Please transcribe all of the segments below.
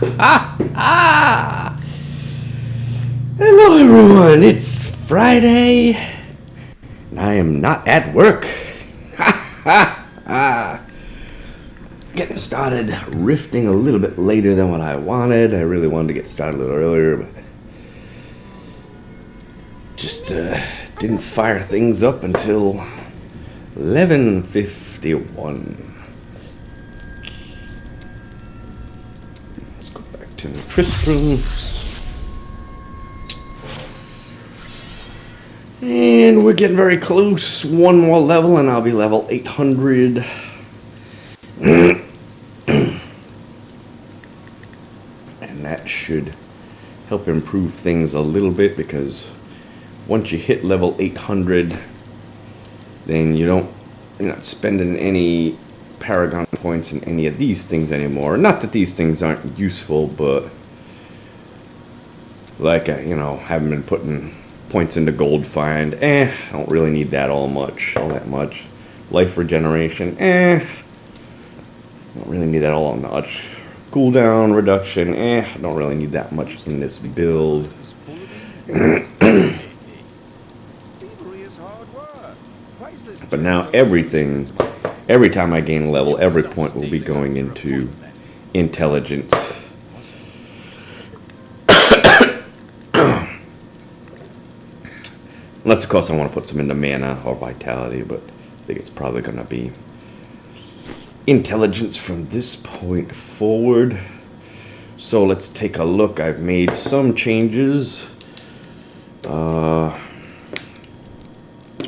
Hello everyone, it's Friday, and I am not at work. Getting started rifting a little bit later than what I wanted. I really wanted to get started a little earlier, but just didn't fire things up until 11:51. Let's go back to Tristram. And we're getting very close. One more level and I'll be level 800. And that should help improve things a little bit, because once you hit level 800, then you're not spending any Paragon points in any of these things anymore. Not that these things aren't useful, but like haven't been putting points into gold find. I don't really need that all that much. Life regeneration, don't really need that all that much. Cooldown reduction, don't really need that much in this build. But now every time I gain a level, every point will be going into intelligence. Unless, of course, I want to put some into mana or vitality, but I think it's probably going to be intelligence from this point forward. So let's take a look. I've made some changes over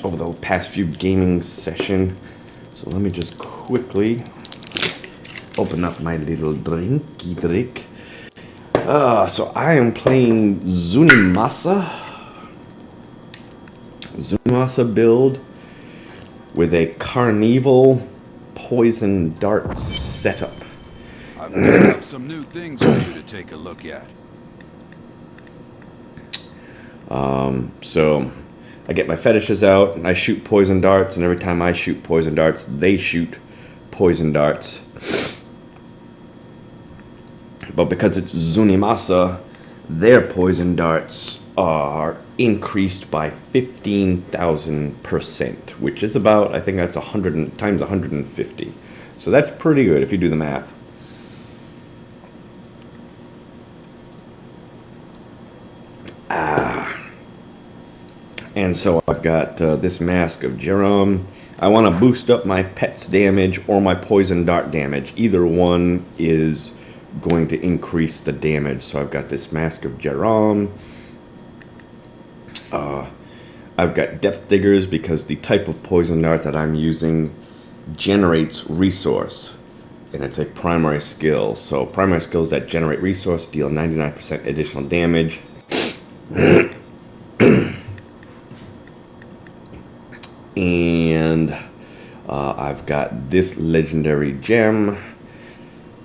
the past few gaming session. So let me just quickly open up my little drinky drink. So I am playing Zunimasa build with a Carnival poison dart setup. I've picked up some new things for you to take a look at. So I get my fetishes out and I shoot poison darts, and every time I shoot poison darts, they shoot poison darts. But because it's Zunimasa, their poison darts are increased by 15,000%, which is about, I think that's 100 times 150. So that's pretty good if you do the math. And so I've got this Mask of Jerome. I want to boost up my pet's damage or my poison dart damage. Either one is going to increase the damage. So I've got this Mask of Jerome. I've got Depth Diggers because the type of poison dart that I'm using generates resource, and it's a primary skill. So primary skills that generate resource deal 99% additional damage. And I've got this legendary gem.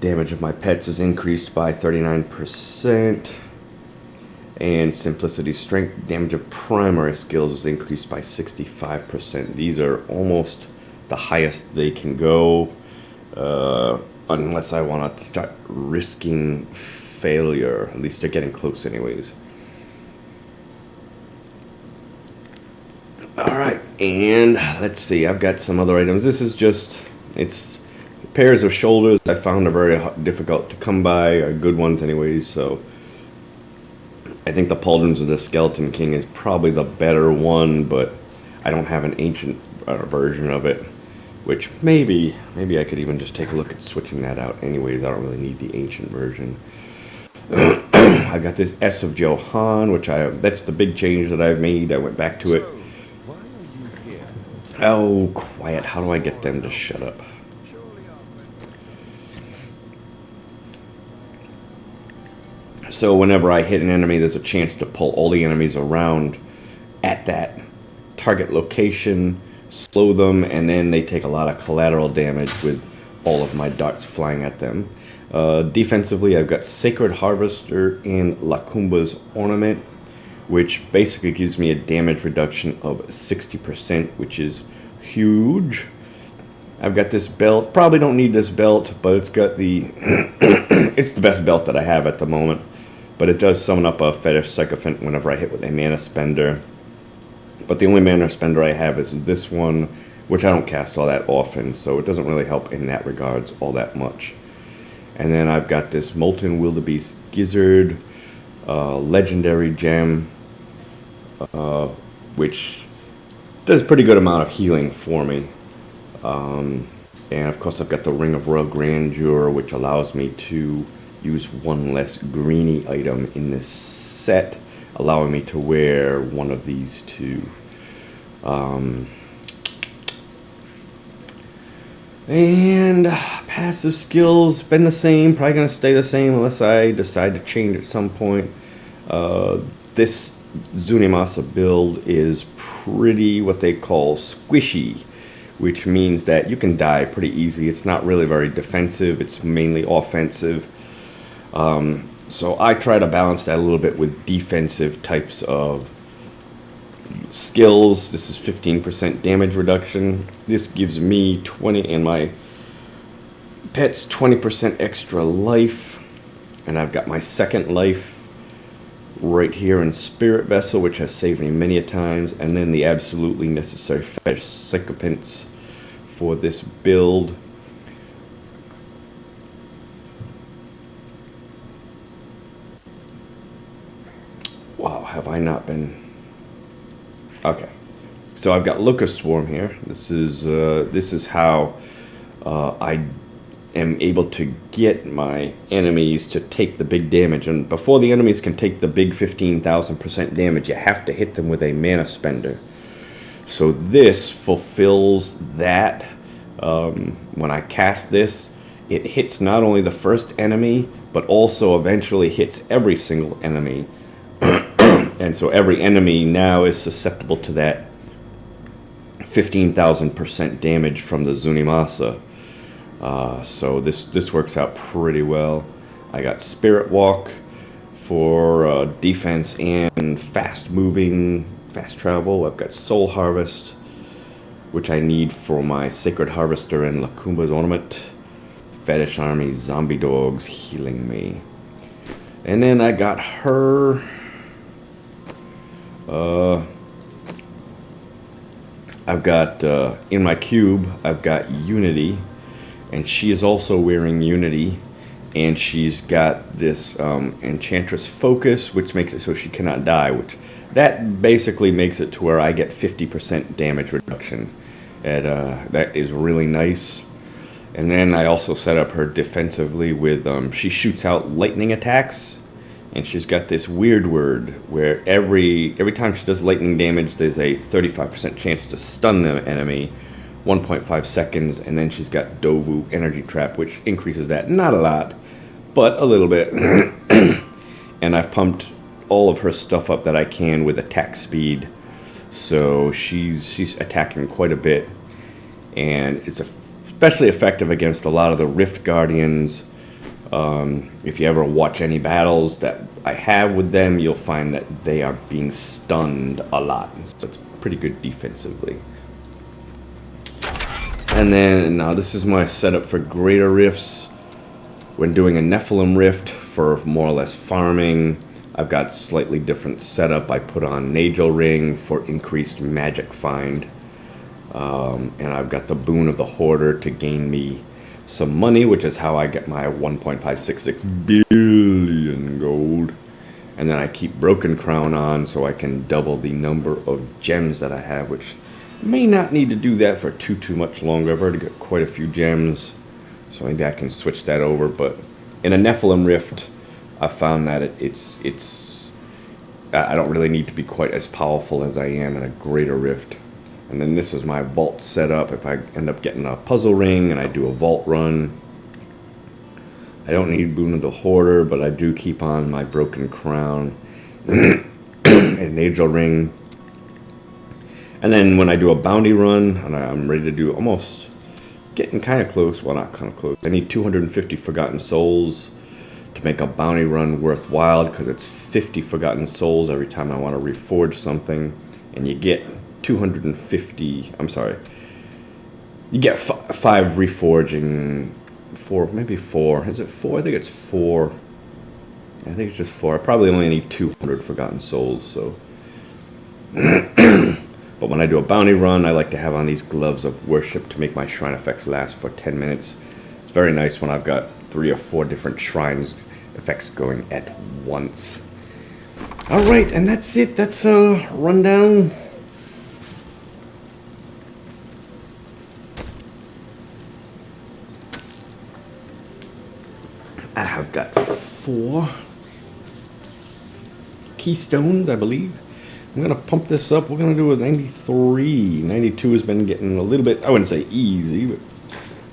Damage of my pets is increased by 39%. And Simplicity Strength, damage of primary skills is increased by 65%. These are almost the highest they can go, unless I want to start risking failure. At least they're getting close anyways. Alright, and let's see, I've got some other items. This is just, it's pairs of shoulders I found are very difficult to come by, are good ones anyways, so I think the Pauldrons of the Skeleton King is probably the better one, but I don't have an ancient version of it, which maybe I could even just take a look at switching that out anyways. I don't really need the ancient version. I got this S of Johann, which that's the big change that I've made. I went back to it. Oh, quiet. How do I get them to shut up? So whenever I hit an enemy, there's a chance to pull all the enemies around at that target location, slow them, and then they take a lot of collateral damage with all of my darts flying at them. Defensively, I've got Sacred Harvester and Lacumba's Ornament, which basically gives me a damage reduction of 60%, which is huge. I've got this belt. Probably don't need this belt, but it's got the it's the best belt that I have at the moment. But it does summon up a fetish sycophant whenever I hit with a mana spender. But the only mana spender I have is this one, which I don't cast all that often, so it doesn't really help in that regards all that much. And then I've got this Molten Wildebeest Gizzard, legendary gem, which does a pretty good amount of healing for me. And of course I've got the Ring of Royal Grandeur, which allows me to use one less greeny item in this set, allowing me to wear one of these two. And passive skills been the same, probably gonna stay the same unless I decide to change at some point. This Zunimasa build is pretty what they call squishy, which means that you can die pretty easy. It's not really very defensive, it's mainly offensive. So I try to balance that a little bit with defensive types of skills. This is 15% damage reduction. This gives me 20 and my pets 20% extra life. And I've got my second life right here in Spirit Vessel, which has saved me many a times. And then the absolutely necessary fetish sycophants for this build. Wow, have I not been... Okay, so I've got Locust Swarm here. This is how I am able to get my enemies to take the big damage. And before the enemies can take the big 15,000% damage, you have to hit them with a mana spender. So this fulfills that. When I cast this, it hits not only the first enemy, but also eventually hits every single enemy. And so every enemy now is susceptible to that 15,000% damage from the Zunimasa. So this works out pretty well. I got Spirit Walk for defense and fast moving, fast travel. I've got Soul Harvest, which I need for my Sacred Harvester and Lakumba's Ornament. Fetish Army, Zombie Dogs healing me. And then I got her... I've got, in my cube, I've got Unity, and she is also wearing Unity, and she's got this Enchantress Focus, which makes it so she cannot die, which that basically makes it to where I get 50% damage reduction, and that is really nice. And then I also set up her defensively with, she shoots out lightning attacks. And she's got this weird word where every time she does lightning damage, there's a 35% chance to stun the enemy, 1.5 seconds, and then she's got Dovu Energy Trap, which increases that. Not a lot, but a little bit. And I've pumped all of her stuff up that I can with attack speed, so she's attacking quite a bit, and it's especially effective against a lot of the Rift Guardians. If you ever watch any battles that I have with them, you'll find that they are being stunned a lot. So it's pretty good defensively. And then now this is my setup for Greater Rifts. When doing a Nephilim Rift for more or less farming, I've got slightly different setup. I put on Nagel Ring for increased magic find. And I've got the Boon of the Hoarder to gain me some money, which is how I get my 1.566 billion gold. And then I keep Broken Crown on so I can double the number of gems that I have, which may not need to do that for too much longer. I've already got quite a few gems, so maybe I can switch that over. But in a Nephilim Rift, I found that I don't really need to be quite as powerful as I am in a Greater Rift. And then this is my vault setup. If I end up getting a puzzle ring and I do a vault run, I don't need Boon of the Hoarder, but I do keep on my Broken Crown and Nagel Ring. And then when I do a bounty run, and I'm ready to do almost, getting kind of close, well not kind of close, I need 250 Forgotten Souls to make a bounty run worthwhile, because it's 50 Forgotten Souls every time I want to reforge something, and you get 250, I'm sorry, You get 5 reforging, 4, maybe 4. Is it 4? I think it's 4. I think it's just 4. I probably only need 200 Forgotten Souls, so. But when I do a bounty run, I like to have on these Gloves of Worship to make my shrine effects last for 10 minutes. It's very nice when I've got 3 or 4 different shrines effects going at once. Alright, and that's it. That's a rundown. I have got 4 keystones, I believe. I'm going to pump this up. We're going to do a 93. 92 has been getting a little bit, I wouldn't say easy, but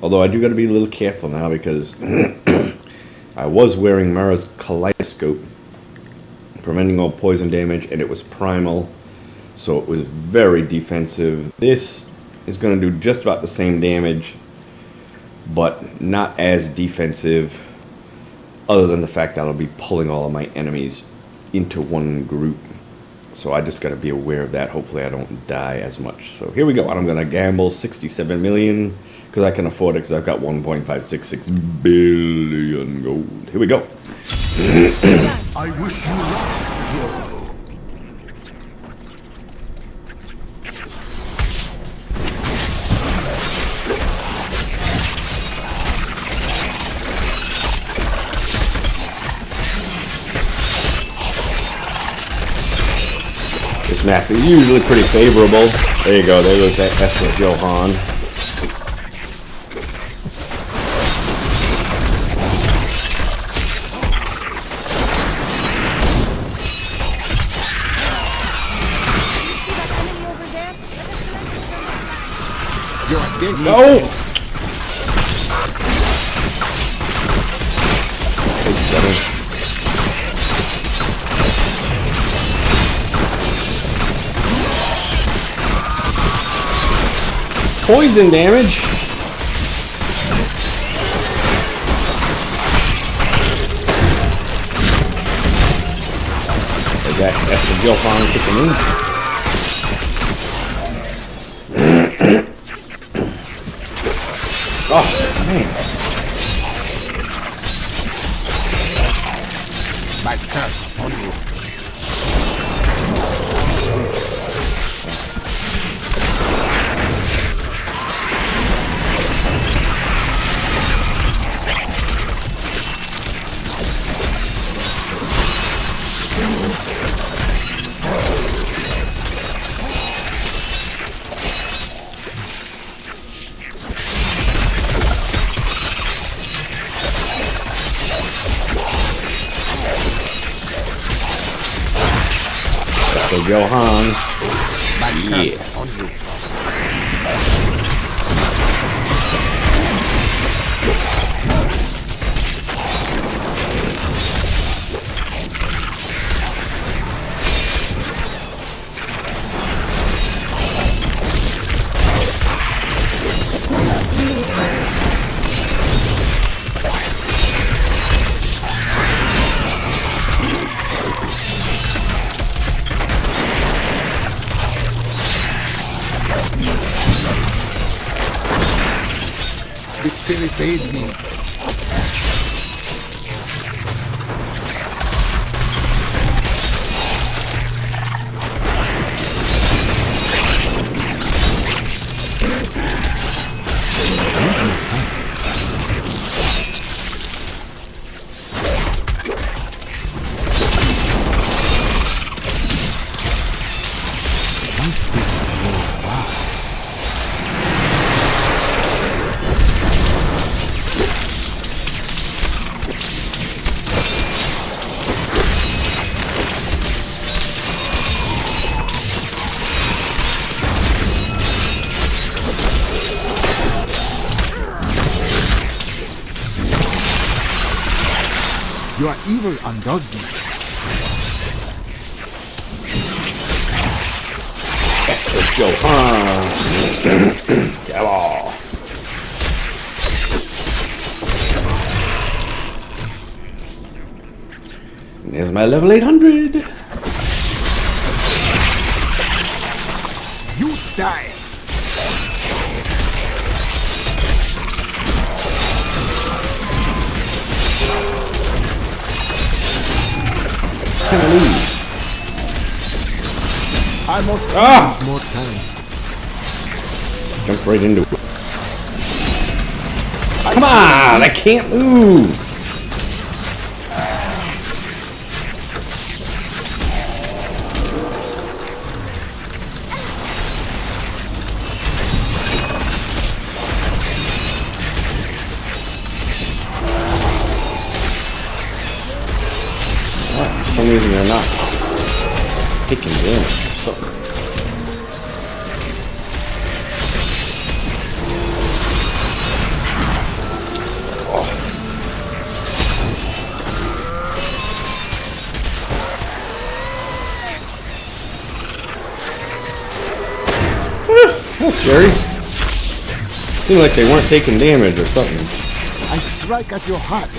although I do got to be a little careful now because I was wearing Mara's Kaleidoscope, preventing all poison damage, and it was Primal, so it was very defensive. This is going to do just about the same damage, but not as defensive, other than the fact that I'll be pulling all of my enemies into one group. So I just got to be aware of that. Hopefully I don't die as much. So here we go. I'm going to gamble 67 million because I can afford it because I've got 1.566 billion gold. Here we go. I wish you luck, hero. This map is usually pretty favorable. There you go. There goes that S18. No! Poison damage. There's that S18 kicking in. Oh, man. My curse on you. So Johan, Yeah. On you. The spirit aid me. Your evil undoes me. that's the Johan. Come on. There's my level 800. You die. can I leave? I must Ah! use more time. Jump right into it. Come on! I can't move! For some reason they're not taking damage or something. That's scary. Seemed like they weren't taking damage or something. I strike at your heart.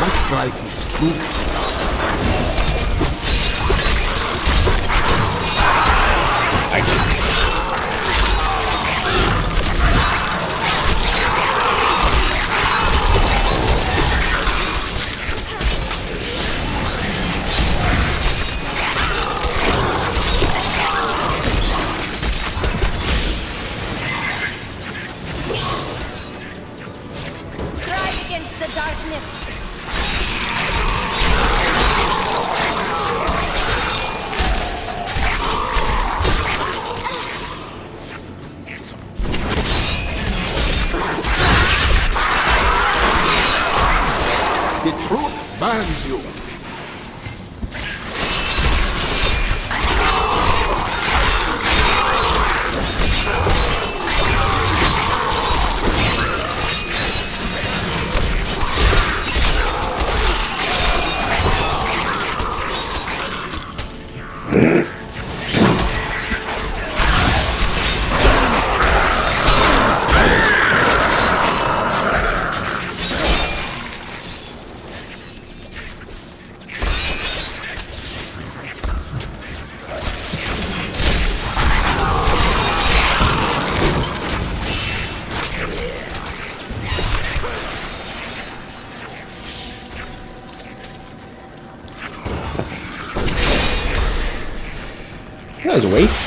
My strike is true. Strive against the darkness. The truth burns you. That was a waste.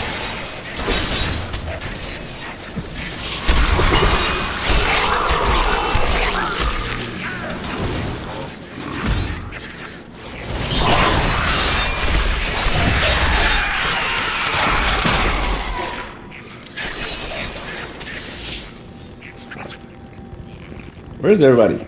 Where's everybody?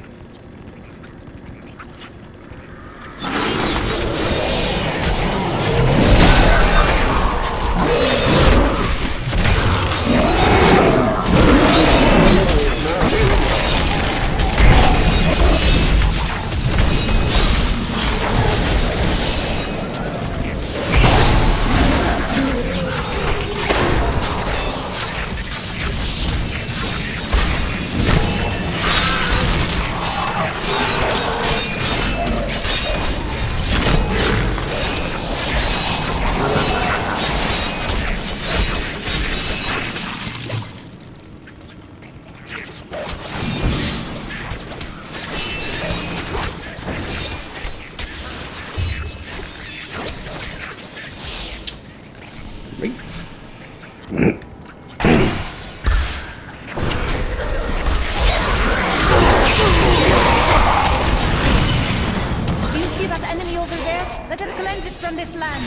Right. Do you see that enemy over there? Let us cleanse it from this land.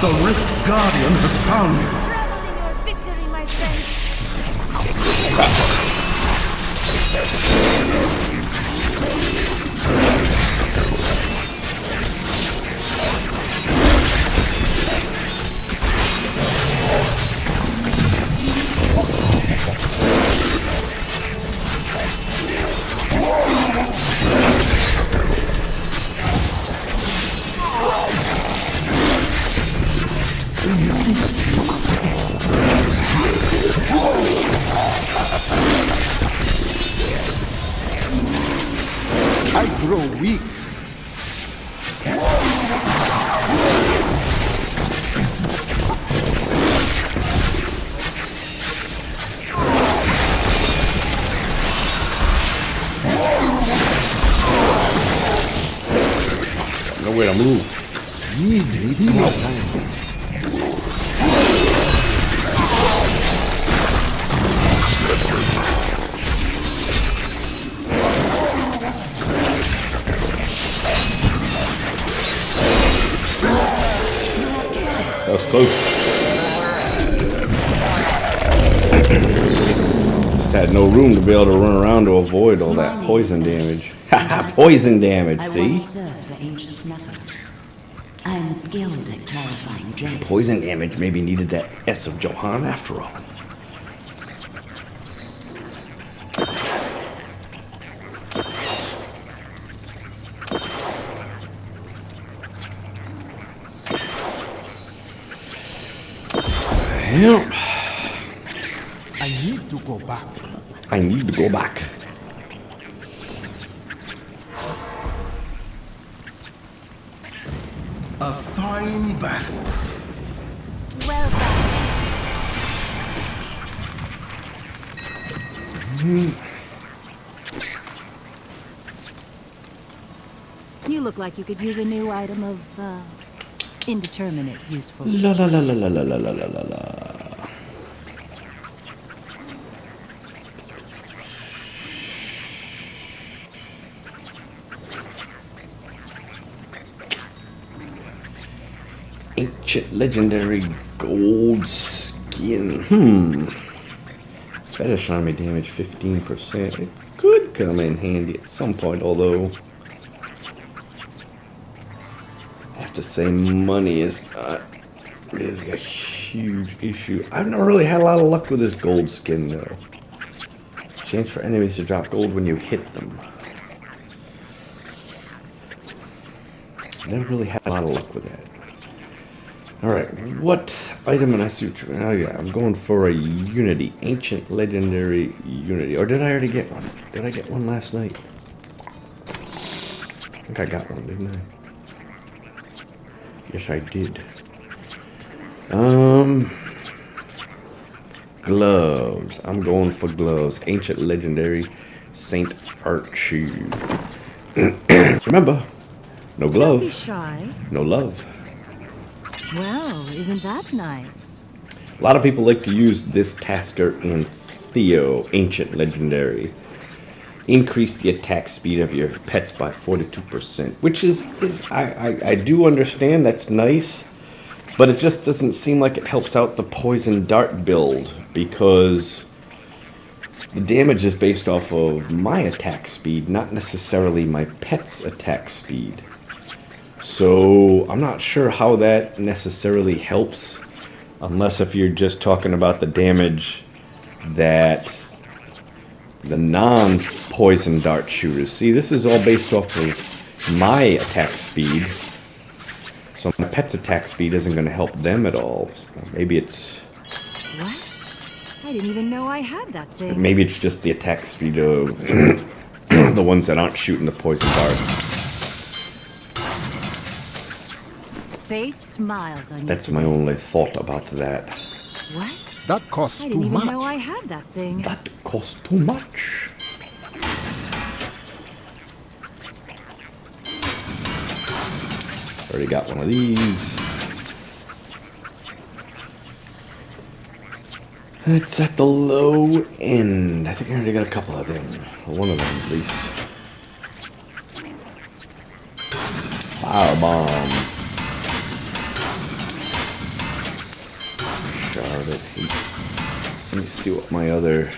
The Rift Guardian has found me. Revel in your victory, my friend. I grow weak. Nowhere to move. Need more time. That was close. Just had no room to be able to run around to avoid all that poison damage. Haha, poison damage, I see? once served the ancient Nephilim. I am skilled at clarifying dreams. Poison damage maybe needed that S of Johann after all. Yep. I need to go back. I need to go back. A fine battle. Well done. You look like you could use a new item of, indeterminate usefulness. La la la la la la la la la la. Ancient legendary gold skin. Fetish army damage 15%. It could come in handy at some point, although I have to say money is not really a huge issue. I've never really had a lot of luck with this gold skin though. Chance for enemies to drop gold when you hit them. Never really had a lot of luck with that. Alright, what item in I suit? Oh yeah, I'm going for a Unity. Ancient Legendary Unity. Or did I already get one? Did I get one last night? I think I got one, didn't I? Yes, I did. Gloves. I'm going for gloves. Ancient Legendary Saint Archie. Remember, no Don't be glove, shy. no love. Well, isn't that nice? A lot of people like to use this tasker in Theo, Ancient Legendary. Increase the attack speed of your pets by 42%, which is I do understand, that's nice, but it just doesn't seem like it helps out the poison dart build, because the damage is based off of my attack speed, not necessarily my pet's attack speed. So I'm not sure how that necessarily helps, unless if you're just talking about the damage that the non-poison dart shooters. See, this is all based off of my attack speed, so my pet's attack speed isn't going to help them at all. So maybe it's... What? I didn't even know I had that thing. Maybe it's just the attack speed of the ones that aren't shooting the poison darts. Fate smiles on you. That's my only thought about that. What? That costs I too didn't even much. know I had that thing. That costs too much. Already got one of these. It's at the low end. I think I already got a couple of them. Or one of them at least. Firebomb. Charlotte. Let me see what my other...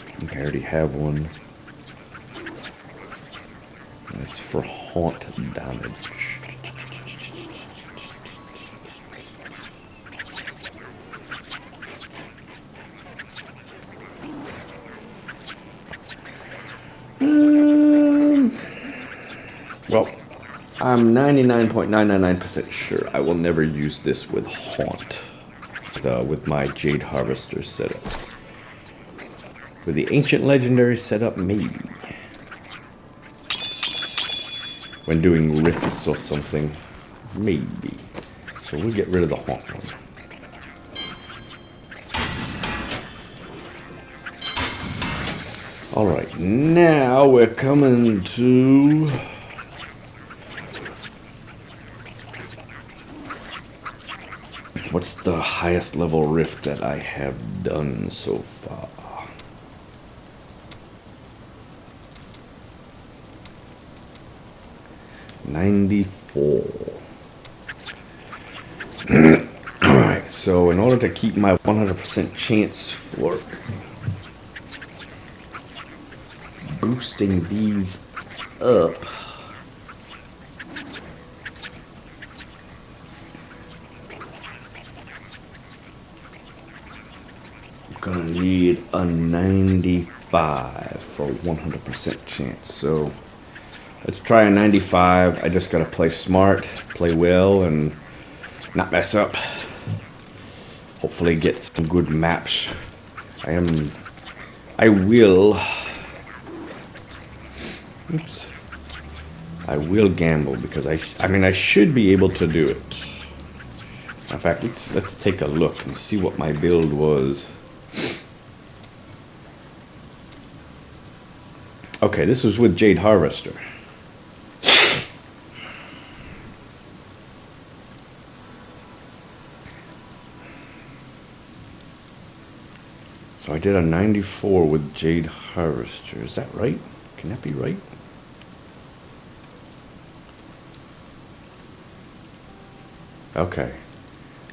I think I already have one. That's for haunt damage. Well, I'm 99.999% sure I will never use this with Haunt, with my Jade Harvester setup. With the Ancient Legendary setup, maybe. When doing Rifts or something, maybe. So we'll get rid of the Haunt one. Alright, now we're coming to... What's the highest level rift that I have done so far? $94. Alright, so in order to keep my 100% chance for boosting these up, I'm gonna need a 95 for 100% chance. So Let's try a 95. I just gotta play smart, play well, and not mess up. Hopefully get some good maps. I will gamble because I mean I should be able to do it. In fact, let's take a look and see what my build was. Okay, this was with Jade Harvester. So I did a 94 with Jade Harvester. Is that right? Can that be right? Okay.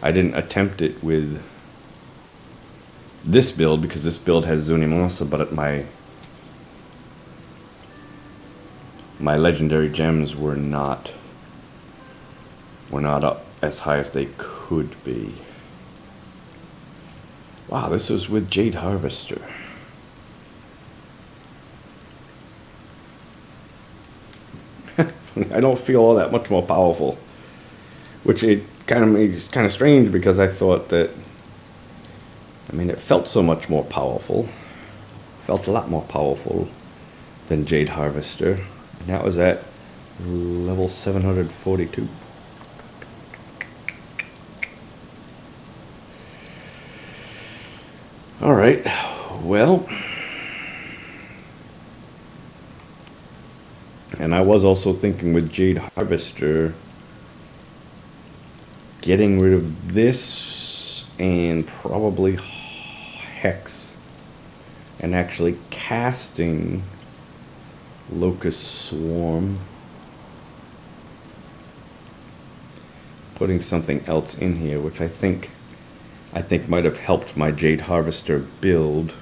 I didn't attempt it with this build because this build has Zunimasa, but my legendary gems were not up as high as they could be. Wow, this was with Jade Harvester. I don't feel all that much more powerful, which it kind of makes kind of strange because I thought that, I mean, it felt so much more powerful, felt a lot more powerful than Jade Harvester, and that was at level 742. All right, well, and I was also thinking with Jade Harvester, getting rid of this and probably Hex, and actually casting Locust Swarm, putting something else in here, which I think might have helped my Jade Harvester build.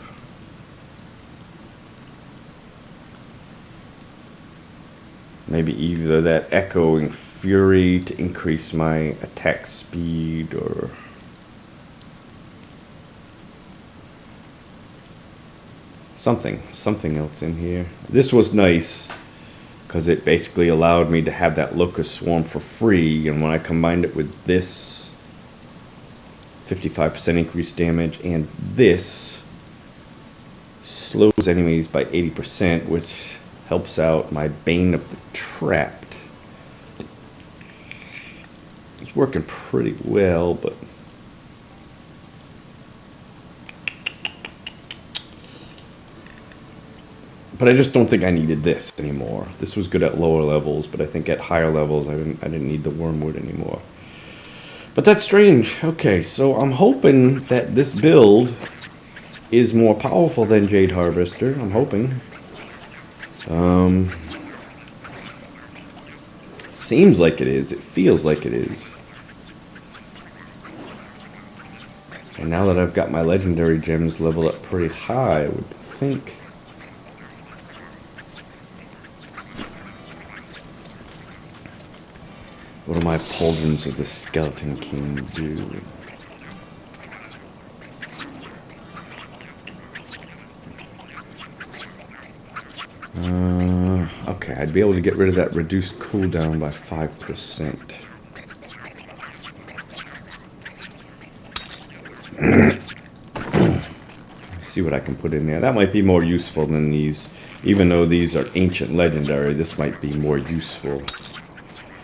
Maybe either that Echoing Fury to increase my attack speed, or something else in here. This was nice because it basically allowed me to have that Locust Swarm for free, and when I combined it with this 55% increased damage, and this slows enemies by 80%, which helps out my Bane of the Trapped. It's working pretty well, but I just don't think I needed this anymore. This was good at lower levels, but I think at higher levels I didn't need the Wormwood anymore. But that's strange. Okay, so I'm hoping that this build is more powerful than Jade Harvester. I'm hoping. Seems like it is. It feels like it is. And now that I've got my legendary gems leveled up pretty high, I would think. What do my Pauldrons of the Skeleton King do? Okay, I'd be able to get rid of that reduced cooldown by 5%. See what I can put in there. That might be more useful than these. Even though these are ancient legendary, this might be more useful.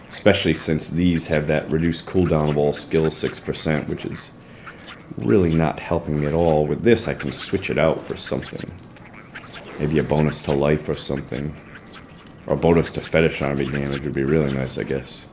Especially since these have that reduced cooldown of all skills 6%, which is really not helping me at all. With this, I can switch it out for something. Maybe a bonus to life or something. Or a bonus to fetish army damage would be really nice, I guess.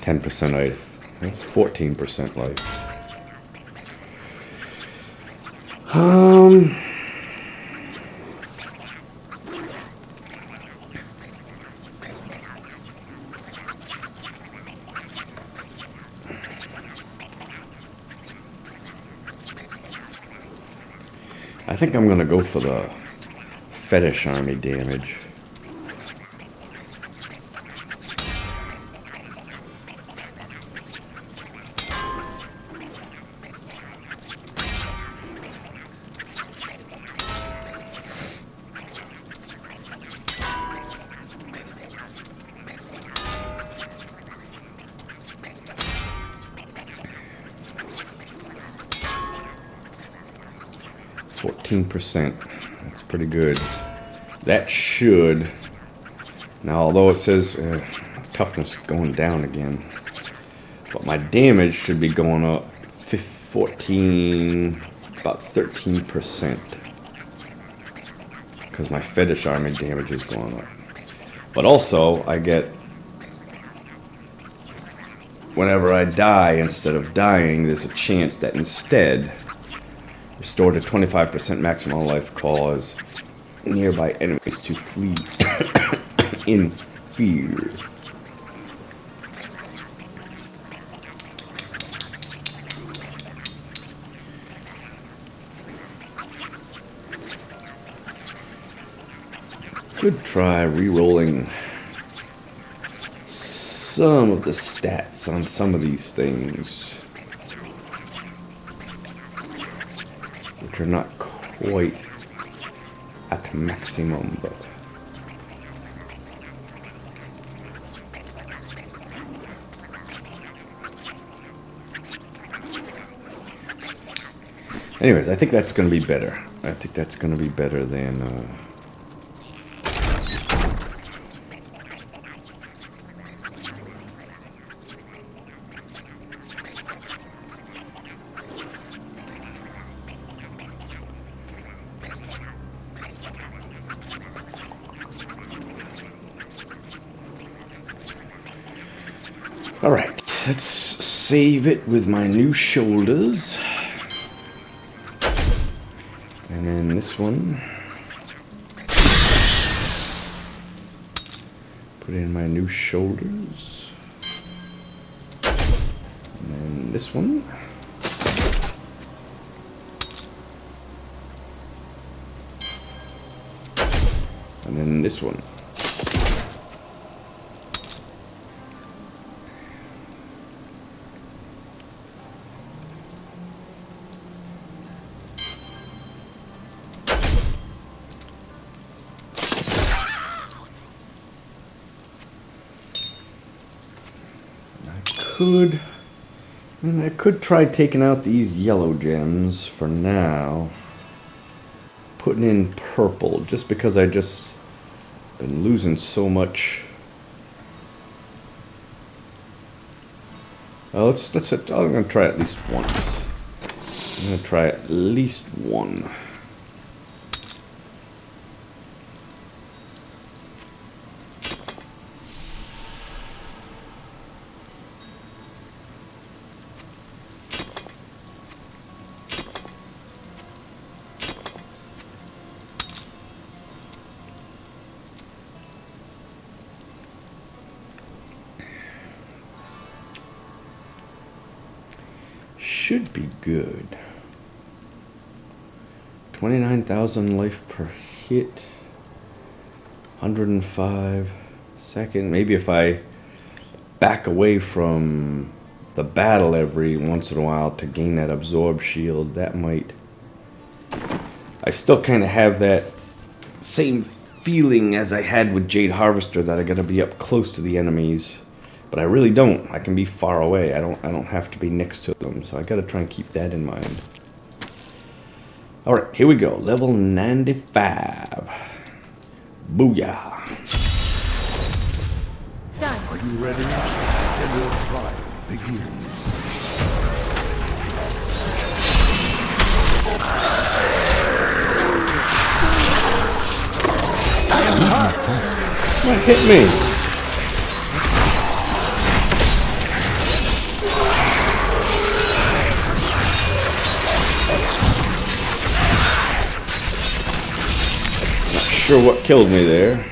.10% life, 14% life. I think I'm gonna go for the fetish army damage. %. That's pretty good. That should. Now, although it says toughness going down again, but my damage should be going up 14, about 13%, because my fetish army damage is going up. But also, I get, whenever I die, instead of dying, there's a chance that instead, restore to 25% maximum life, cause nearby enemies to flee in fear. Could try re-rolling some of the stats on some of these things, which are not quite at maximum, but anyways, I think that's going to be better. I think that's going to be better than Alright, let's save it with my new shoulders. And then this one. Put in my new shoulders. And then this one. And then this one. I could try taking out these yellow gems for now, putting in purple, just because I just been losing so much. I'm gonna try at least once. I'm gonna try at least one. Should be good. 29,000 life per hit. 105 second. Maybe if I back away from the battle every once in a while to gain that absorb shield, that might. I still kind of have that same feeling as I had with Jade Harvester, that I gotta be up close to the enemies. But I really don't. I can be far away. I don't have to be next to them. So I gotta try and keep that in mind. Alright, here we go. Level 95. Booyah. Done. Are you ready? Then your trial begins. I am hurt. What hit me? Sure what killed me there.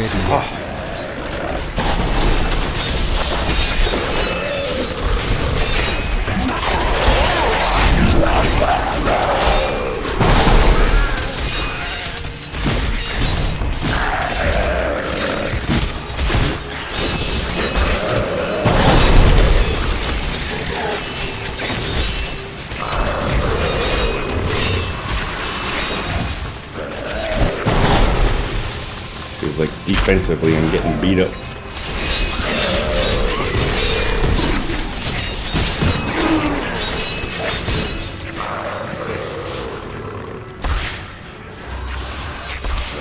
ready yet. Feels like defensively I'm getting beat up.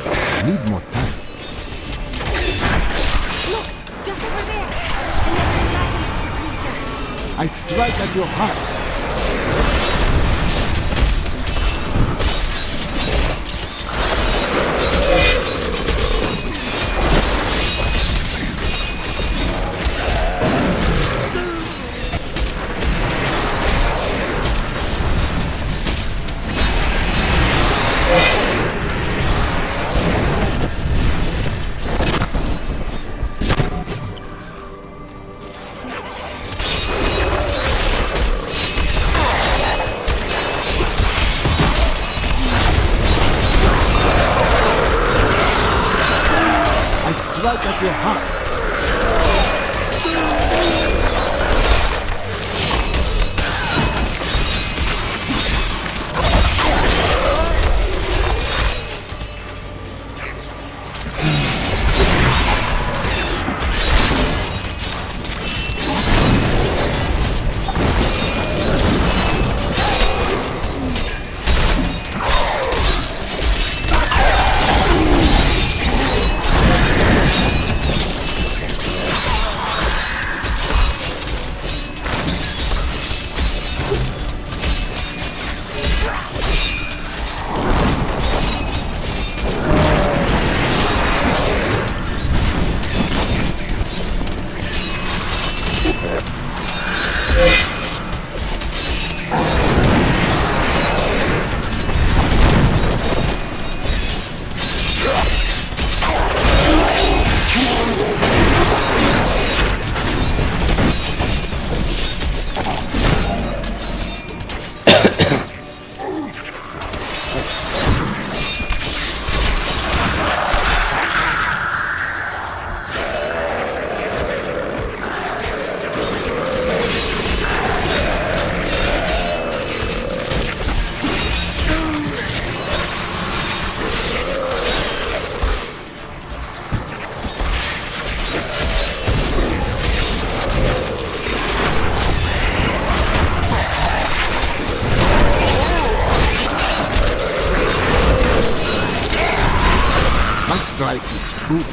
I need more time. Look, just over there. Another lightning creature. I strike at your heart. Strike at your heart. My strike is true.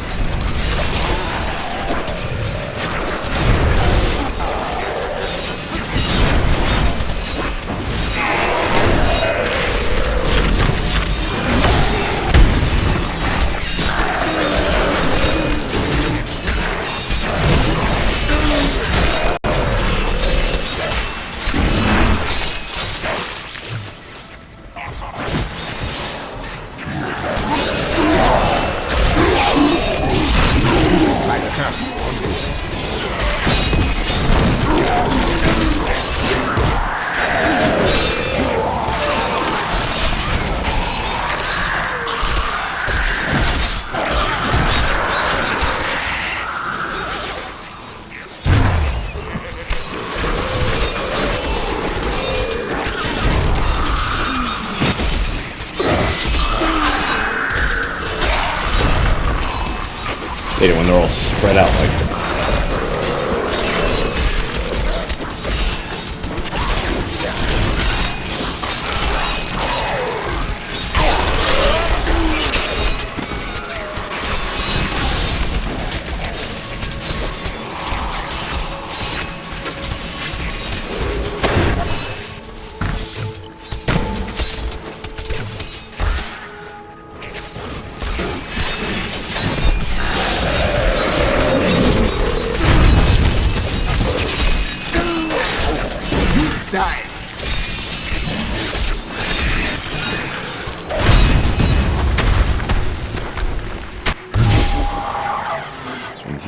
Hate it when they're all spread out like that.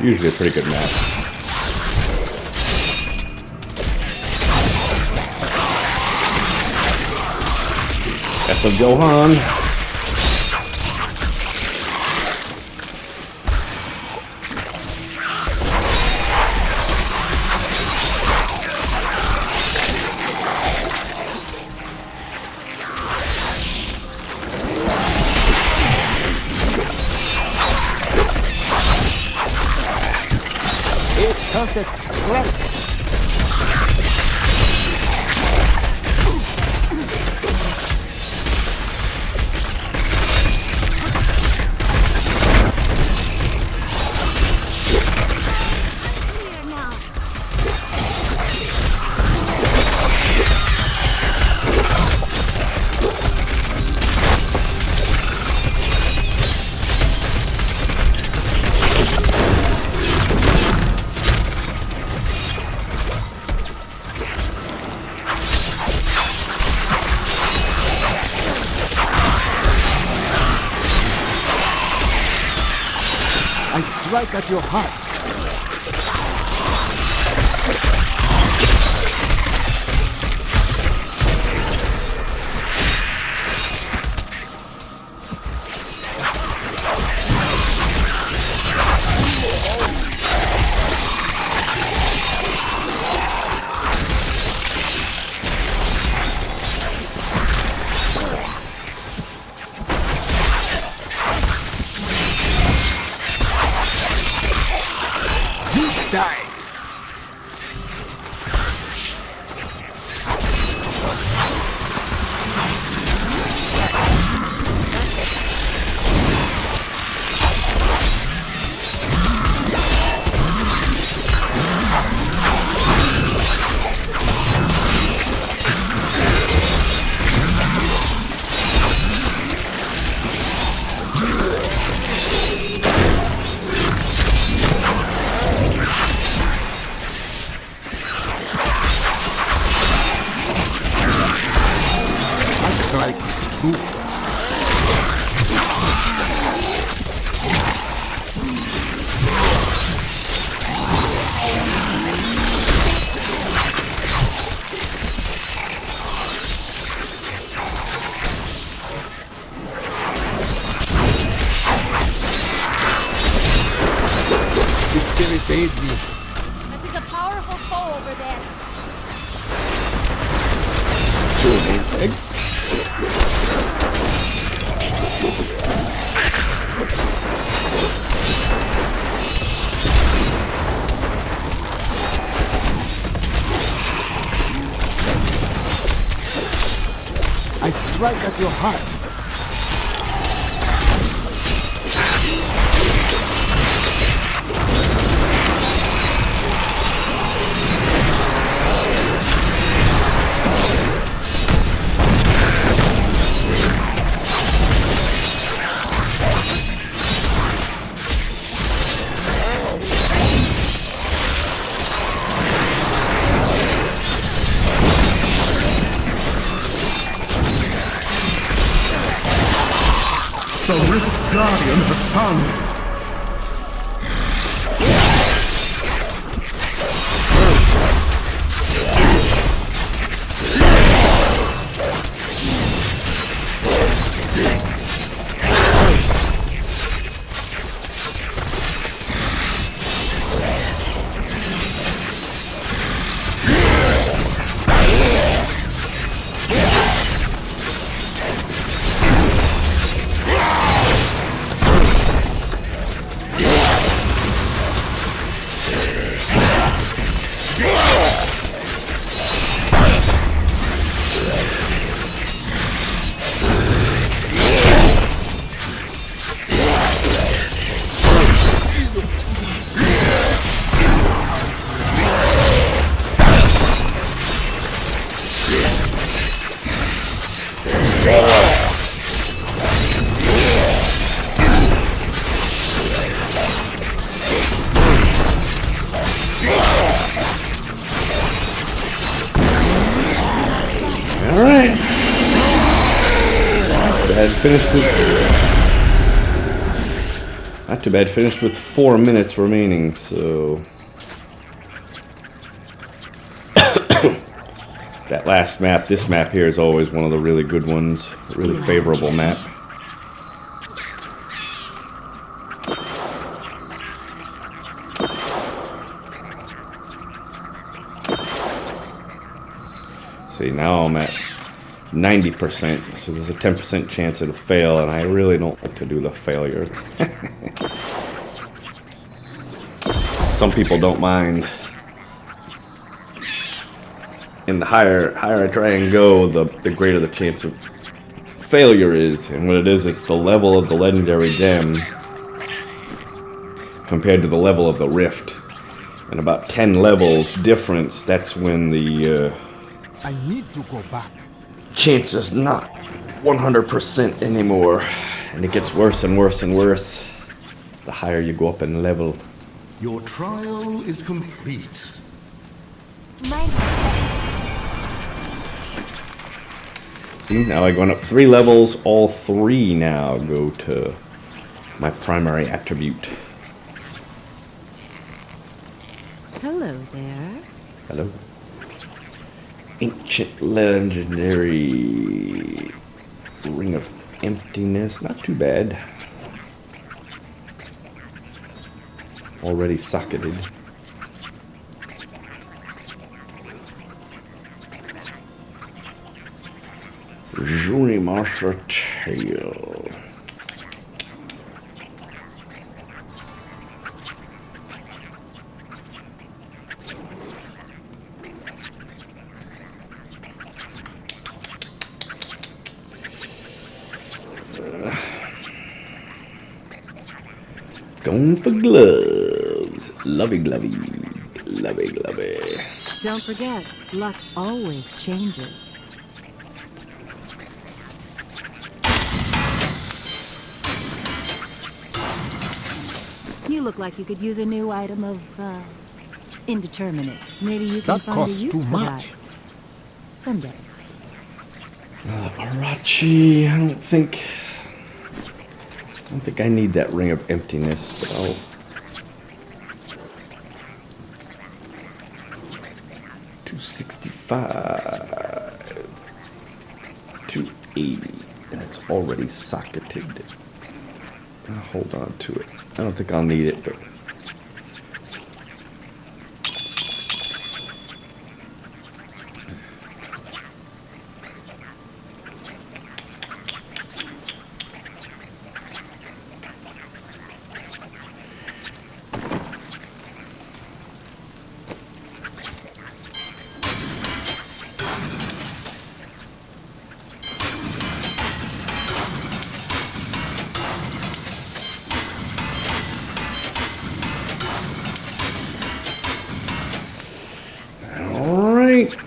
Usually a pretty good map. That's of Johan. Perfect strength. I strike at your heart. Die. Strike is true. The spirit aid me. That is a powerful foe over there. I strike at your heart. The Rift Guardian has found. Alright. Go ahead and finish this. Not too bad. Finished with 4 minutes remaining, so... That last map, this map here is always one of the really good ones. A really favorable map. See, now I'm at 90%, so there's a 10% chance it'll fail, and I really don't like to do the failure. Some people don't mind. And the higher I try and go, the greater the chance of failure is. And what it is, it's the level of the legendary gem compared to the level of the rift. And about 10 levels difference, that's when the I need to go back. chance is not 100% anymore. And it gets worse and worse and worse the higher you go up in level. Your trial is complete. See, now I'm going up 3 levels. All 3 now go to my primary attribute. Hello there. Hello. Ancient legendary ring of emptiness. Not too bad. Already socketed. Juni Master Tail. Going for gloves. Lovey, glovey. Lovey, glovey. Don't forget, luck always changes. You look like you could use a new item of, indeterminate. Maybe you can That find a costs use too for much. that. Someday. Arachi, I don't think I need that ring of emptiness, but I'll... $265, $280, and it's already socketed. I'll hold on to it. I don't think I'll need it, but...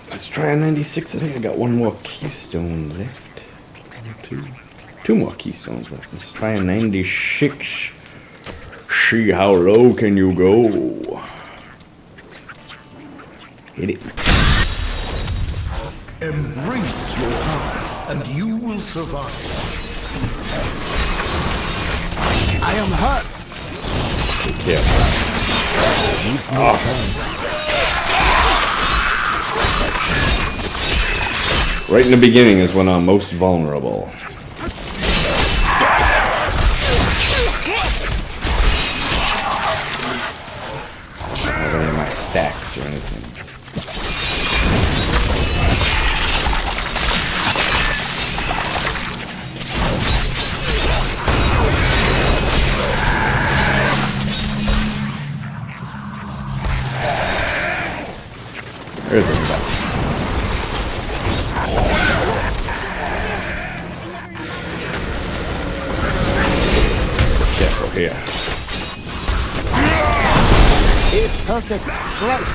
Let's try a 96. I think I got one more keystone left. Two more keystones left. Let's try a 96. See how low can you go. Hit it. Embrace your power, and you will survive. I am hurt. Yeah. Right in the beginning is when I'm most vulnerable. I don't have any of my stacks or anything. There's everybody. Careful here. A perfect strike.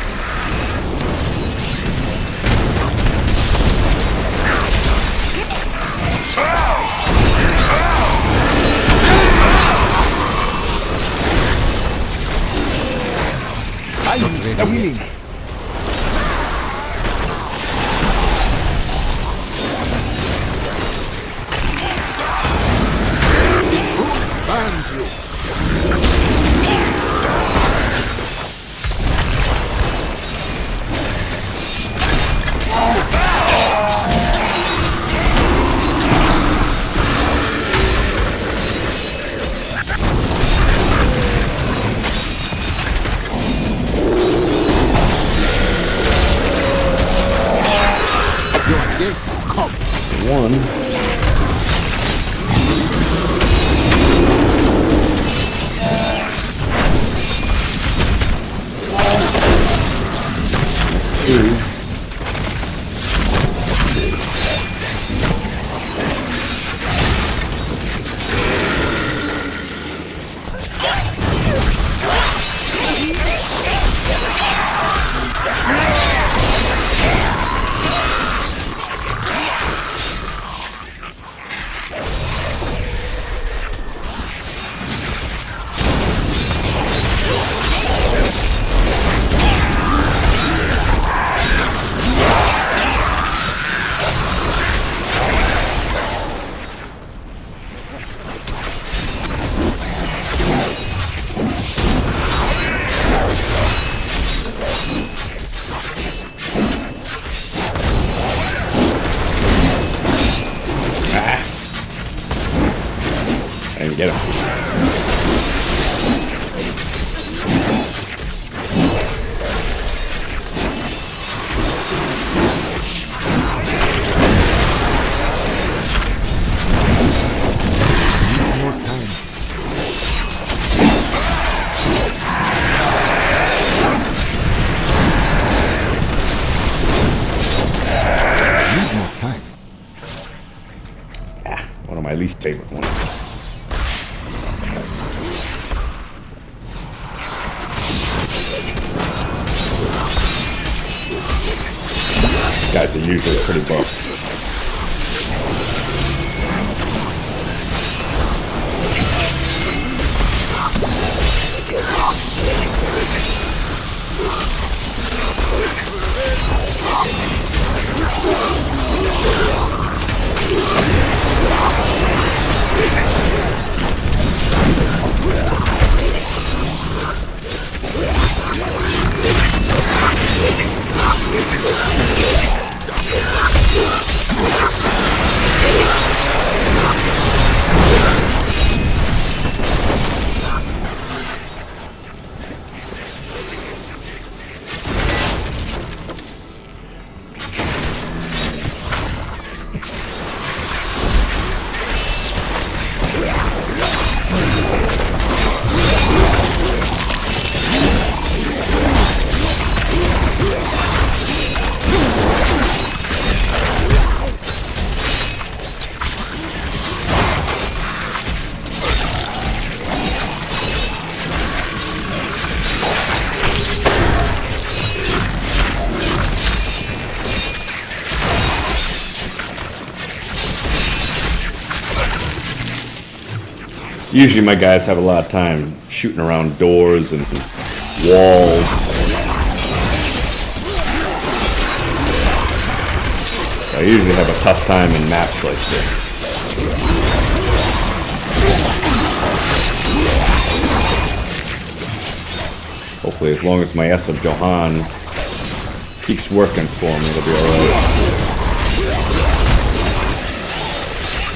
I'm winning. It truly binds you. one. Two. I didn't get him. More time. Need more time. One of my least favorite ones. Guys are usually pretty buff. Usually my guys have a lot of time shooting around doors and walls. I usually have a tough time in maps like this. Hopefully as long as my S of Johan keeps working for me, it'll be alright.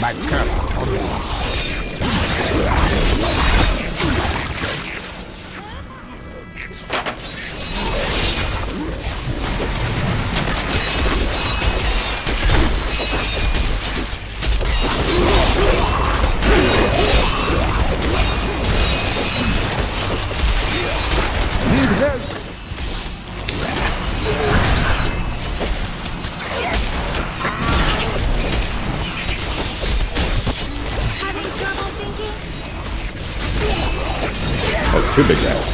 My curse upon you. Need help. Having trouble thinking? Oh, two big guys.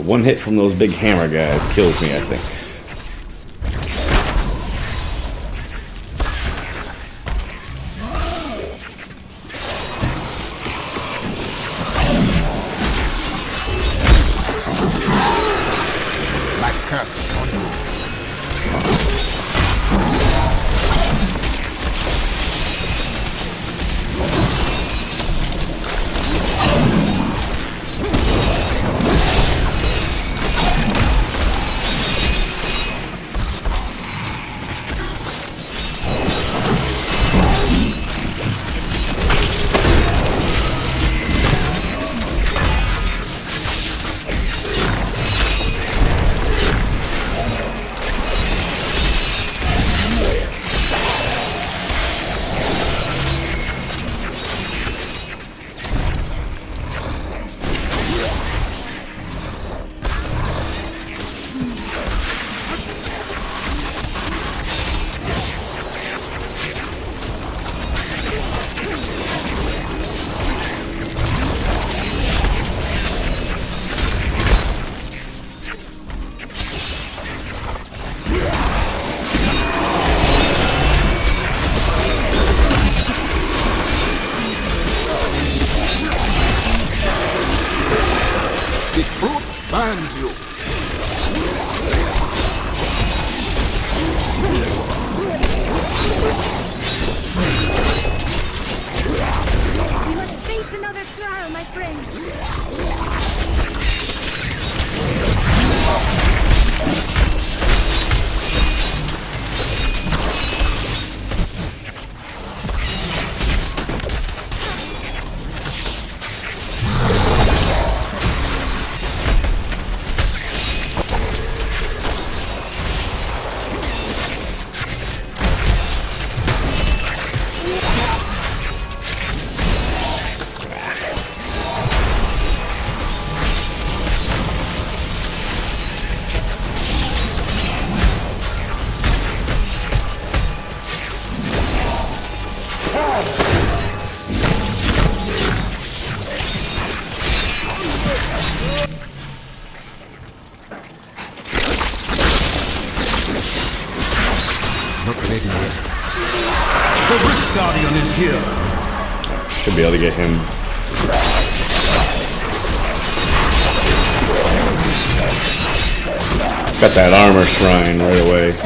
one hit from those big hammer guys kills me, I think. My curse on you. The truth binds you. We must face another trial, my friend. Not ready yet. The Rift Guardian is here. Should be able to get him. Got that armor shrine right away.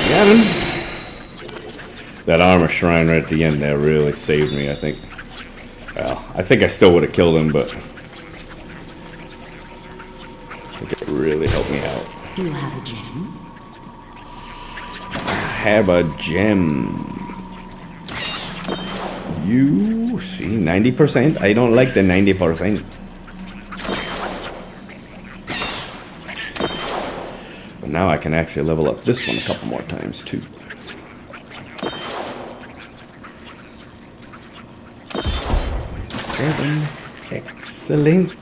Got him. That armor shrine right at the end there really saved me, I think. Well, I think I still would have killed him, but I think it really helped me out. You have a gem? Have a gem. You see, 90%. I don't like the 90%. But now I can actually level up this one a couple more times too. Seven. Excellent.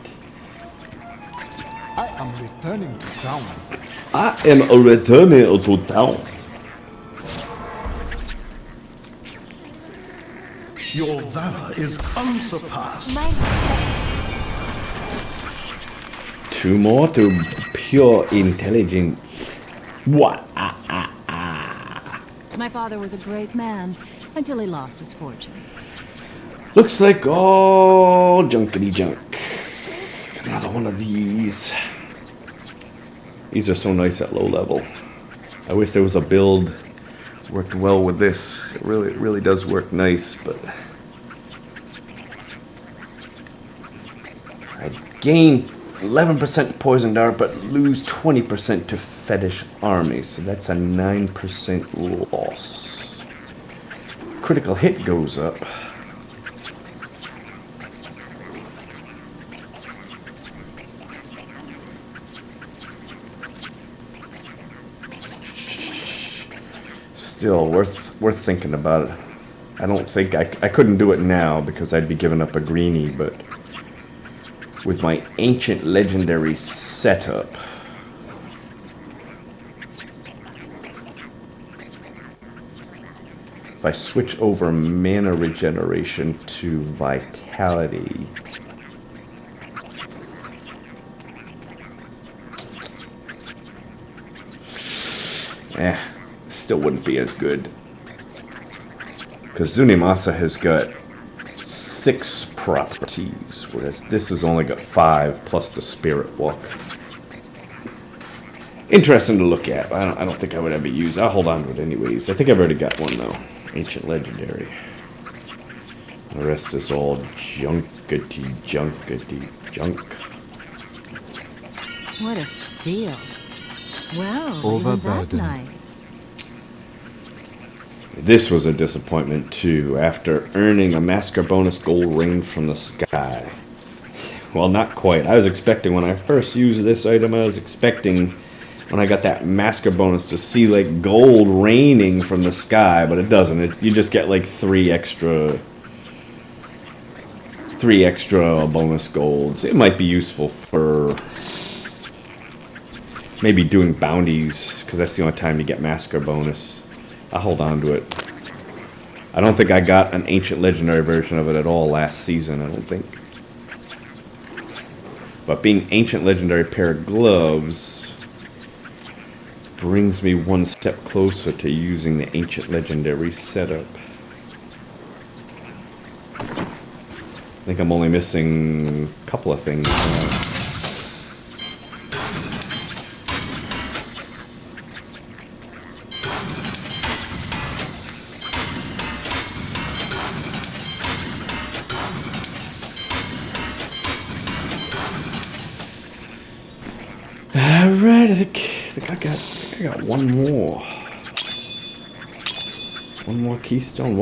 I am returning to town. I am returning to town. Your valor is unsurpassed. Two more to pure intelligence. What? My father was a great man until he lost his fortune. Looks like all junkety junk. Another one of these. These are so nice at low level. I wish there was a build worked well with this. It really does work nice, but I gain 11% poison dart, but lose 20% to fetish army, so that's a 9% loss. critical hit goes up. Still worth thinking about it. I don't think I couldn't do it now because I'd be giving up a greenie, but with my ancient legendary setup, if I switch over mana regeneration to vitality, still wouldn't be as good. Because Zunimasa has got 6 properties, whereas this has only got 5 plus the Spirit Walk. Interesting to look at. I don't think I would ever use. I'll hold on to it anyways. I think I've already got one though. Ancient Legendary. The rest is all junkety junk. What a steal. Well, isn't that Overburdened. nice? This was a disappointment too, after earning a Masker bonus gold rain from the sky. Well, not quite. I was expecting, when I first used this item, I was expecting, when I got that Masker bonus, to see like gold raining from the sky, but it doesn't. You just get like 3 extra bonus golds. It might be useful for maybe doing bounties, because that's the only time you get Masker bonus. I'll hold on to it. I don't think I got an Ancient Legendary version of it at all last season, I don't think. But being Ancient Legendary pair of gloves brings me one step closer to using the Ancient Legendary setup. I think I'm only missing a couple of things now. Alright, I think I got one more. One more keystone.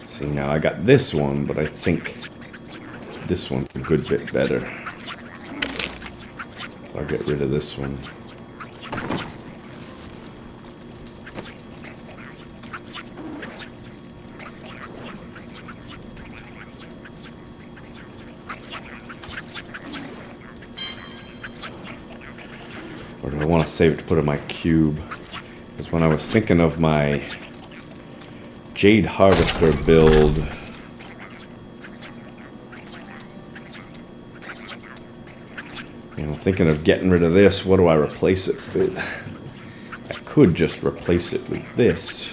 See, now I got this one, but I think this one's a good bit better. I'll get rid of this one. Or do I want to save it to put in my cube? Because when I was thinking of my Jade Harvester build, thinking of getting rid of this, what do I replace it with? I could just replace it with this.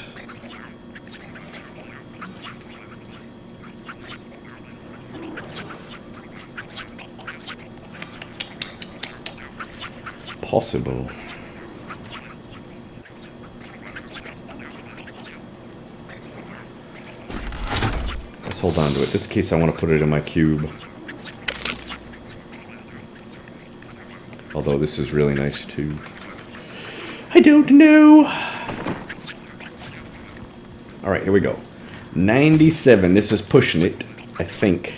Possible. Let's hold on to it, just in case I want to put it in my cube. Although this is really nice too. I don't know. Alright, here we go. 97. This is pushing it, I think.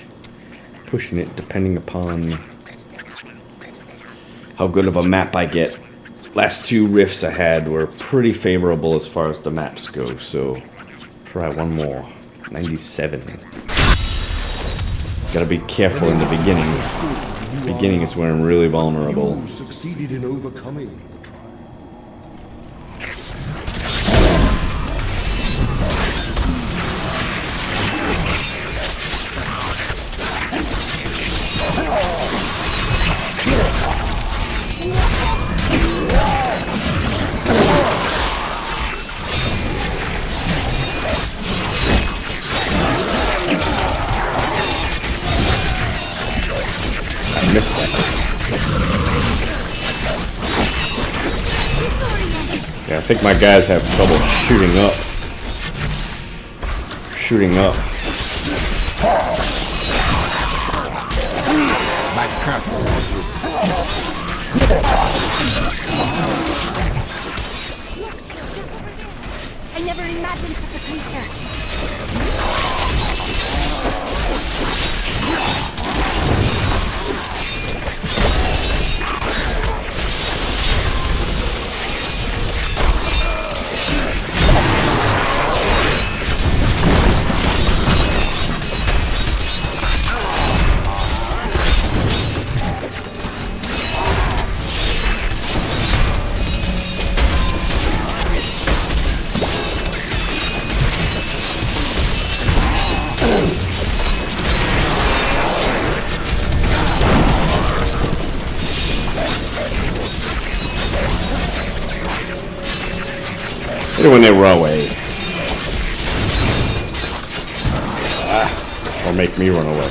Pushing it depending upon how good of a map I get. Last 2 rifts I had were pretty favorable as far as the maps go, so try one more. 97. Gotta be careful in the beginning. Beginning is where I'm really vulnerable. You succeeded in overcoming the trial. Missed that. Yeah, I think my guys have trouble shooting up. My castle. I never imagined such a creature. When they run away. Or make me run away.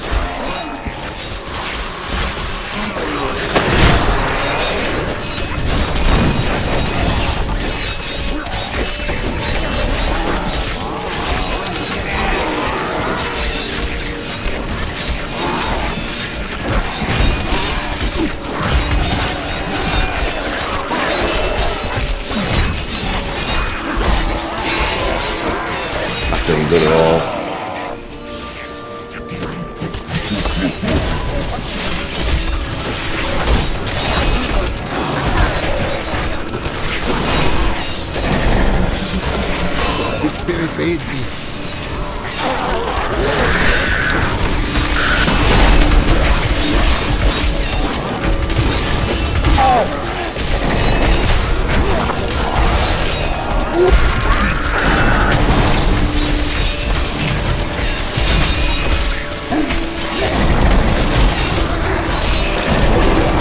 Doing good at all. The spirits aid me.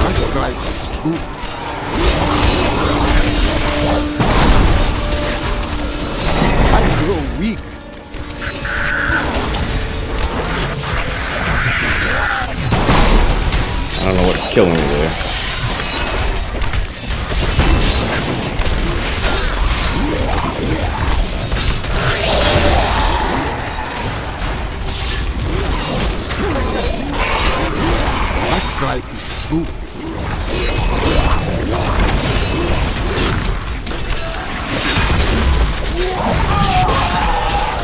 My strike is true. I grow weak. I don't know what's killing me there. My strike is true.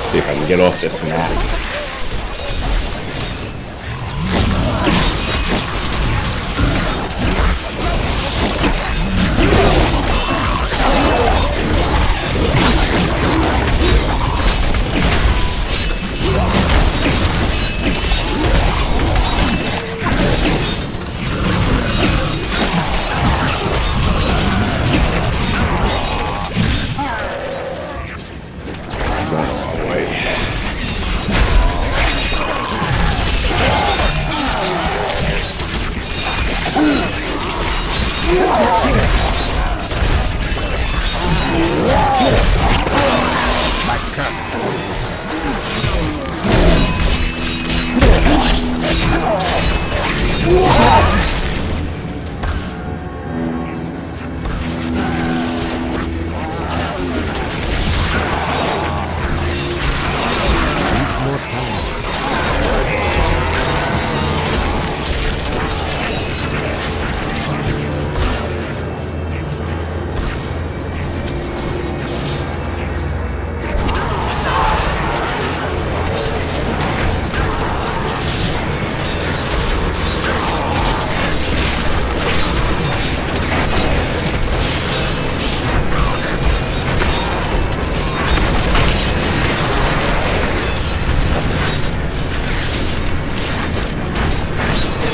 See if I can get off this map. My cast. Needs more time.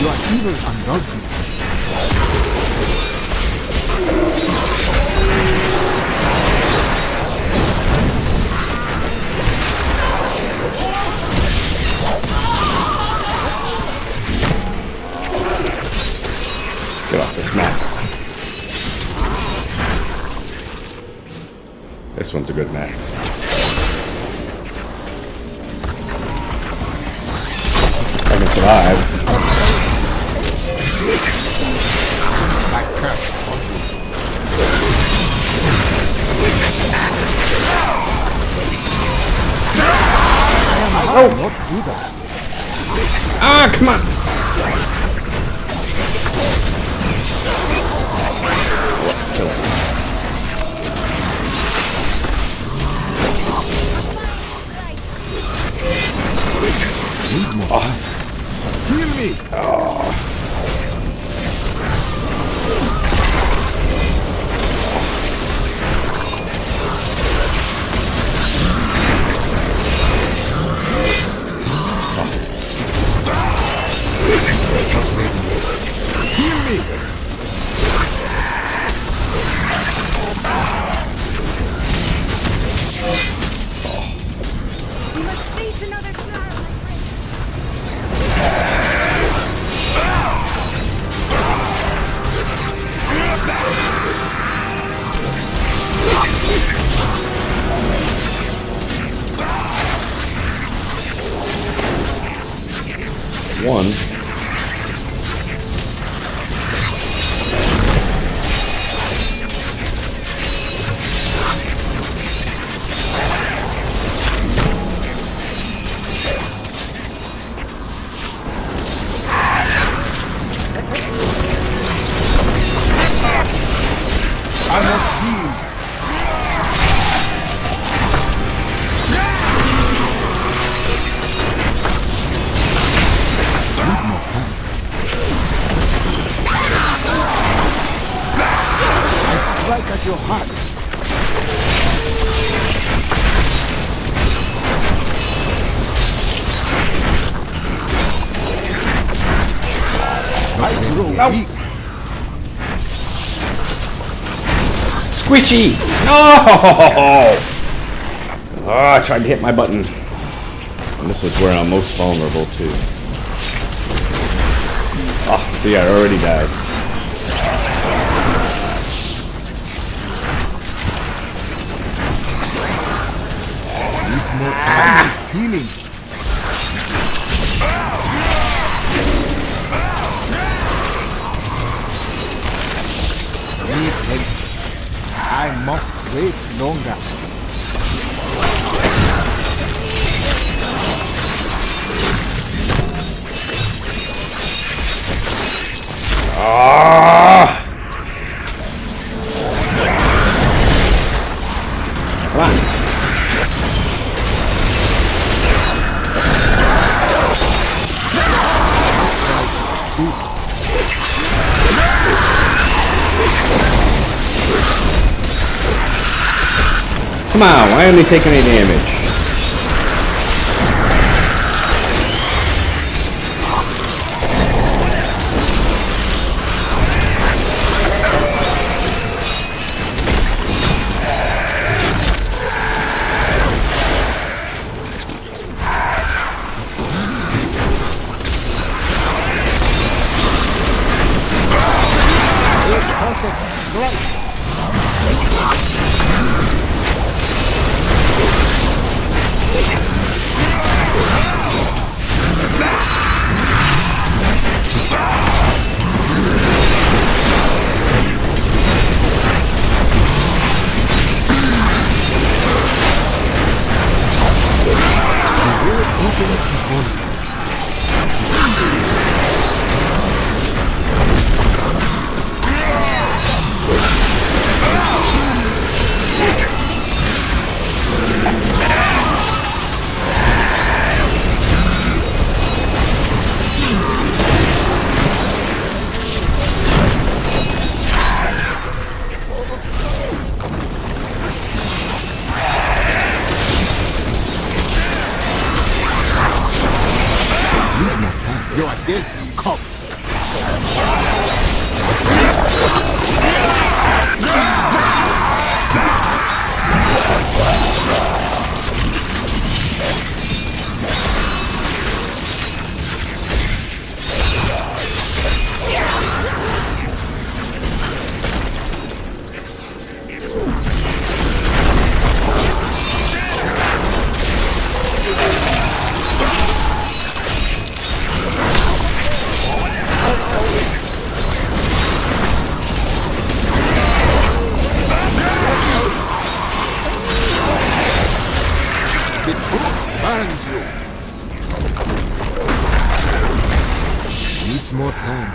You are evil and loves you. Get off this map. This one's a good map. I can survive. My curse upon you. I will not do that. Ah, come on! kill him. Heal me! We must face another trial, my friend. One. I must yield. Need more time. I strike at your heart. I grow weak. Squishy! No! Oh, I tried to hit my button. And this is where I'm most vulnerable to. Oh, see, I already died. Needs more time. Healing. Need help. I must wait longer. Ah! Come on. It's true. Come on, why aren't they taking any damage? You are dead, cops. The truth burns you. Needs more time.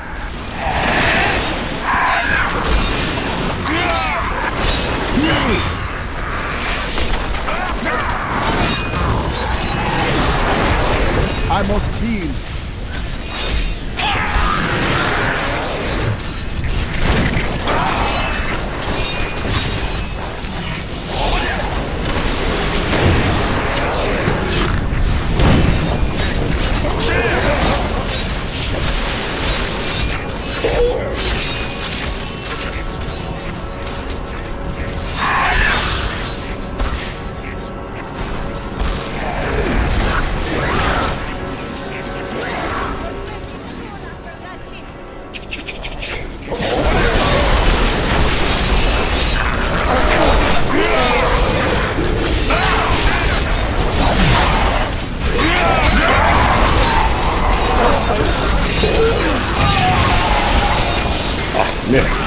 I must heal. Miss.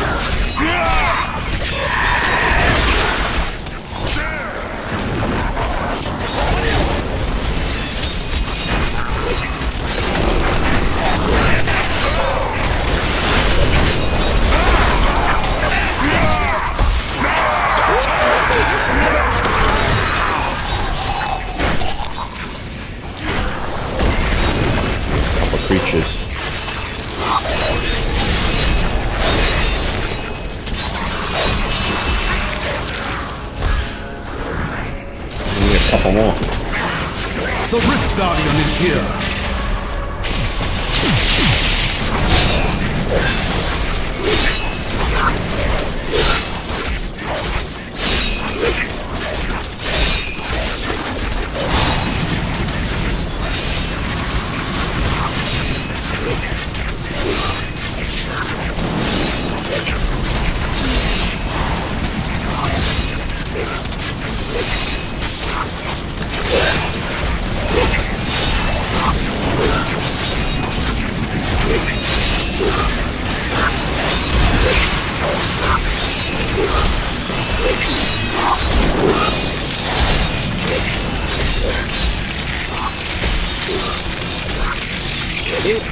Couple creatures. Couple more. The Rift Guardian is here.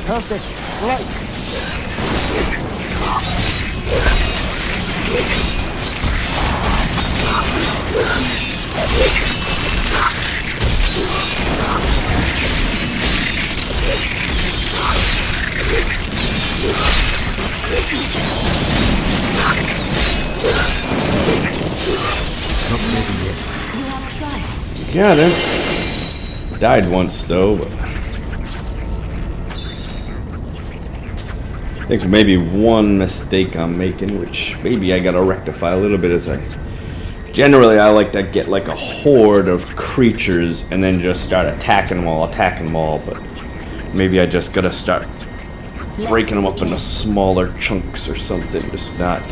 Perfect strike. Not ready yet. You have trust. Got him. Died once though, but I think maybe one mistake I'm making, which maybe I gotta rectify a little bit, is generally I like to get like a horde of creatures and then just start attacking them all, but maybe I just gotta start breaking them up into smaller chunks or something, just not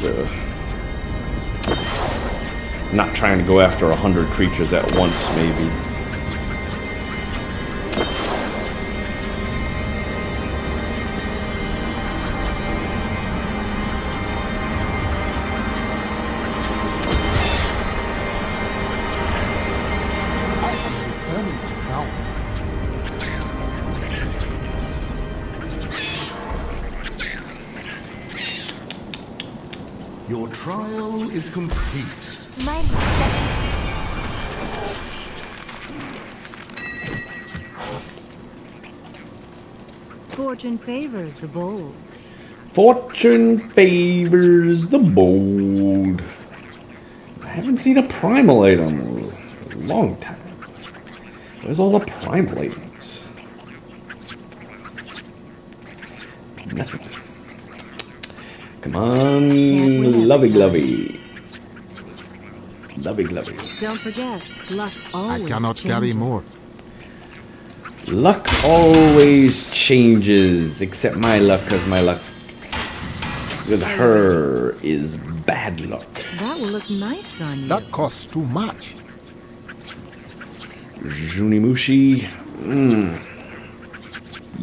trying to go after 100 creatures at once, maybe. Your trial is complete. Mine. Fortune favors the bold. Fortune favors the bold. I haven't seen a Primal item in a long time. Where's all the Primal items? Nothing. Come on, lovey glovey. Lovey glovey. Don't forget, luck always I cannot carry changes. more. Luck always changes, except my luck, because my luck with her is bad luck. That will look nice on you. That costs too much. Junimushi.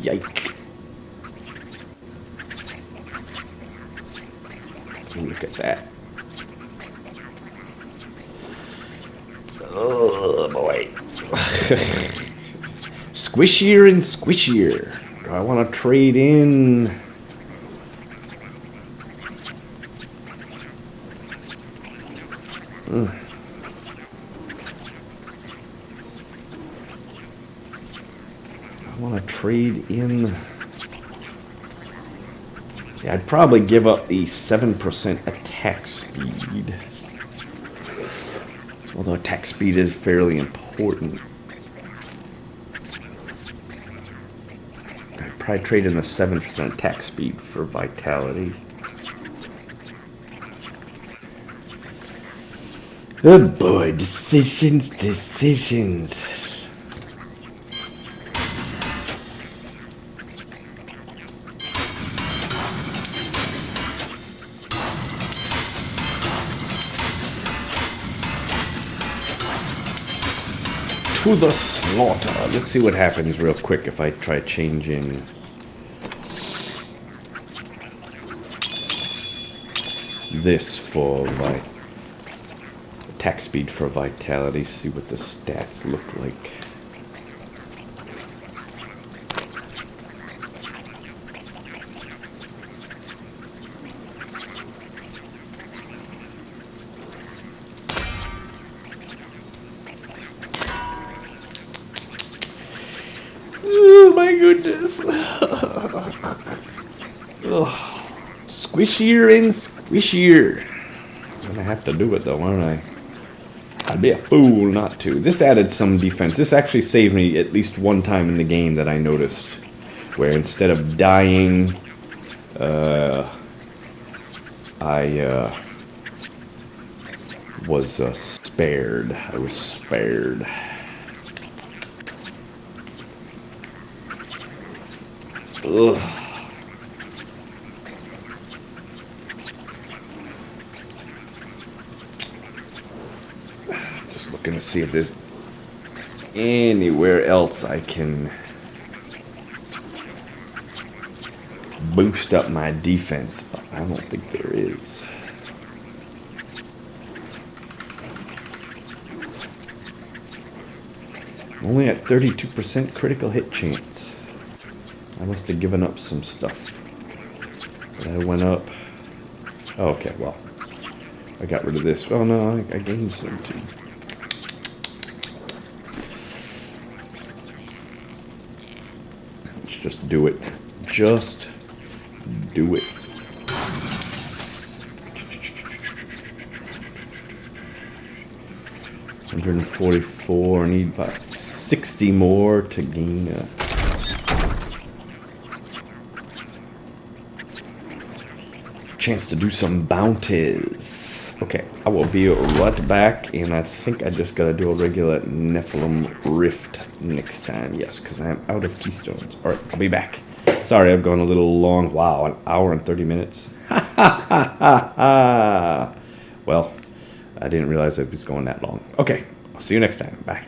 Yike. Look at that. Oh boy. Squishier and squishier. Do I want to trade in? I want to trade in. Yeah, I'd probably give up the 7% attack speed. Although attack speed is fairly important. I'd probably trade in the 7% attack speed for vitality. Oh boy, decisions. To the slaughter. Let's see what happens real quick if I try changing this for attack speed for vitality. See what the stats look like. Oh my goodness. Ugh. Squishier and squishier. I'm gonna have to do it though, aren't I? I'd be a fool not to. This added some defense. This actually saved me at least one time in the game that I noticed. Where instead of dying, I was spared. I was spared. Ugh. Just looking to see if there's anywhere else I can boost up my defense, but I don't think there is. I'm only at 32% critical hit chance. I must have given up some stuff. But I went up. Oh, okay, well. I got rid of this. Oh no, I gained some too. Let's just do it. Just do it. $144. I need about 60 more to gain a chance to do some bounties. Okay, I will be right back, and I think I just gotta do a regular Nephilim Rift next time. Yes, because I am out of keystones. Alright, I'll be back. Sorry, I've gone a little long. Wow, an hour and 30 minutes. Ha ha ha ha ha. Well, I didn't realize it was going that long. Okay, I'll see you next time. Bye.